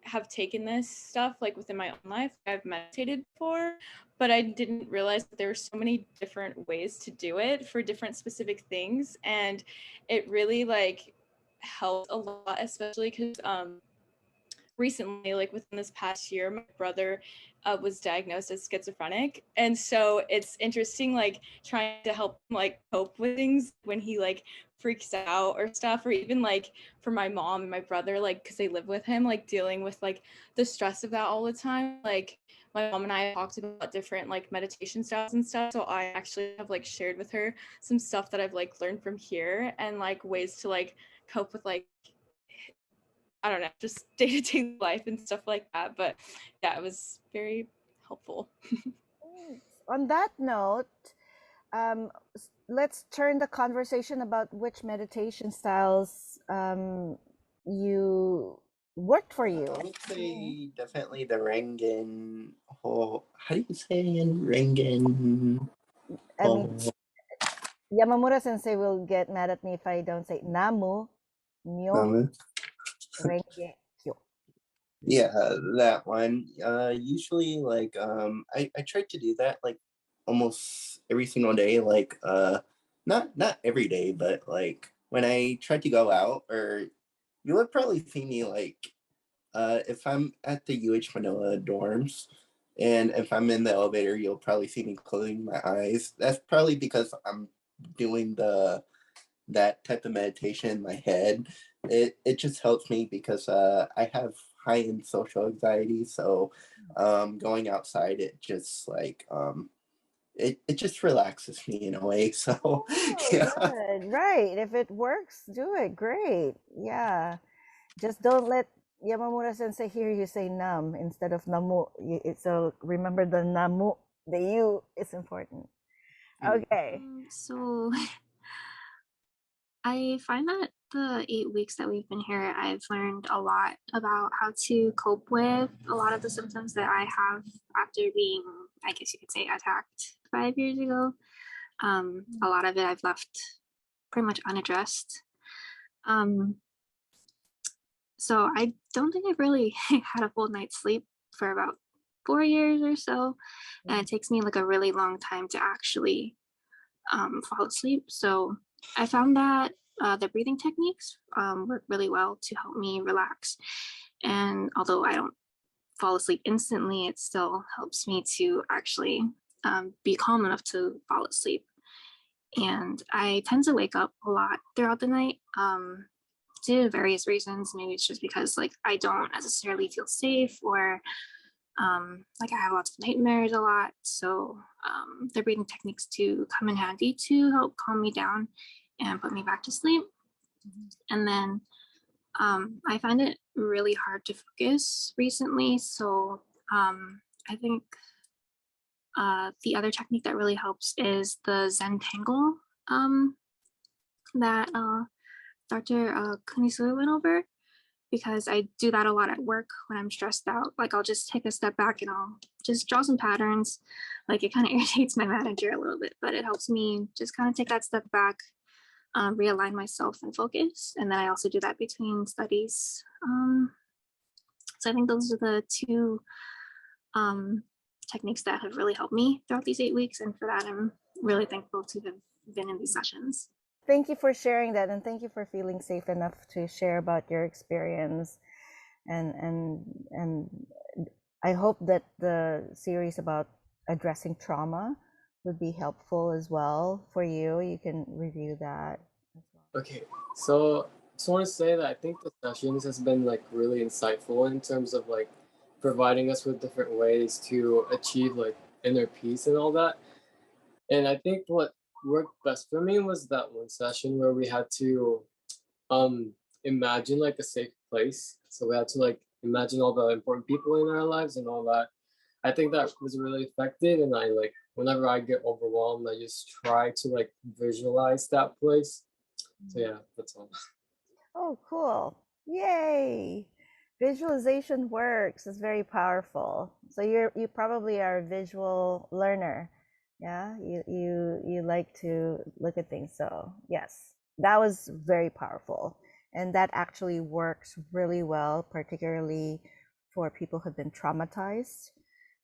have taken this stuff within my own life. I've meditated before, but I didn't realize that there were so many different ways to do it for different specific things, and it really helped a lot, especially because recently, like within this past year, my brother was diagnosed as schizophrenic, and so it's interesting, like trying to help him like cope with things when he like freaks out or stuff, or even like for my mom and my brother, like because they live with him, like dealing with like the stress of that all the time. Like my mom and I talked about different like meditation styles and stuff, so I actually have like shared with her some stuff that I've like learned from here and like ways to like cope with like, I don't know, just day-to-day life and stuff like that. But yeah, it was very helpful. On that note, let's turn the conversation about which meditation styles you worked for you. I would say definitely the Rengen. Oh, how do you say it again? Rengen. Yamamura sensei will get mad at me if I don't say Namu Myoho Renge Kyo. Yeah, that one. Usually like I try to do that like almost every single day, like not every day, but like when I try to go out, or you would probably see me like if I'm at the UH Manoa dorms, and if I'm in the elevator, you'll probably see me closing my eyes. That's probably because I'm doing that type of meditation in my head. It just helps me because I have high-end social anxiety, so going outside, it just like it just relaxes me in a way. So yeah. Good. Right. If it works, do it. Great. Yeah. Just don't let Yamamura sensei hear you say nam instead of namu. So remember the namu, the you is important. Okay. So I find that the 8 weeks that we've been here, I've learned a lot about how to cope with a lot of the symptoms that I have after being, I guess you could say, attacked 5 years ago. A lot of it I've left pretty much unaddressed. So I don't think I've really had a full night's sleep for about 4 years or so. And it takes me like a really long time to actually fall asleep. So I found that the breathing techniques work really well to help me relax. And although I don't fall asleep instantly, it still helps me to actually be calm enough to fall asleep. And I tend to wake up a lot throughout the night due to various reasons. Maybe it's just because like I don't necessarily feel safe, or like I have lots of nightmares a lot. So the breathing techniques do come in handy to help calm me down and put me back to sleep. And then I find it really hard to focus recently. So I think the other technique that really helps is the Zen Tangle that Dr. Kunisue went over, because I do that a lot at work when I'm stressed out. Like I'll just take a step back and I'll just draw some patterns. Like it kind of irritates my manager a little bit, but it helps me just kind of take that step back, realign myself and focus. And then I also do that between studies. So I think those are the two techniques that have really helped me throughout these 8 weeks. And for that, I'm really thankful to have been in these sessions. Thank you for sharing that, and thank you for feeling safe enough to share about your experience. And I hope that the series about addressing trauma would be helpful as well for you. You can review that as well. Okay, so I just want to say that I think the sessions has been like really insightful in terms of like providing us with different ways to achieve like inner peace and all that. And I think what worked best for me was that one session where we had to imagine like a safe place. So we had to like imagine all the important people in our lives and all that. I think that was really effective, and I like whenever I get overwhelmed, I just try to like visualize that place. So yeah, that's all. Oh, cool. Yay. Visualization works. It's very powerful. So you probably are a visual learner. Yeah, you like to look at things. So yes, that was very powerful. And that actually works really well, particularly for people who've been traumatized.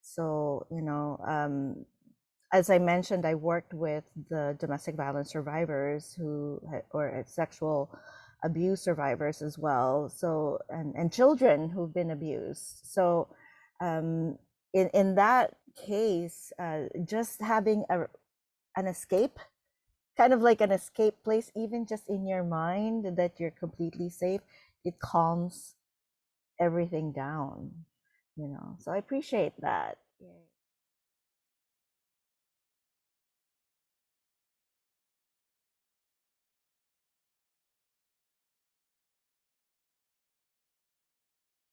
So, you know, as I mentioned, I worked with the domestic violence survivors who or sexual abuse survivors as well. So and children who've been abused. So in that case, just having an escape, kind of like an escape place, even just in your mind, that you're completely safe, it calms everything down, you know. So I appreciate that.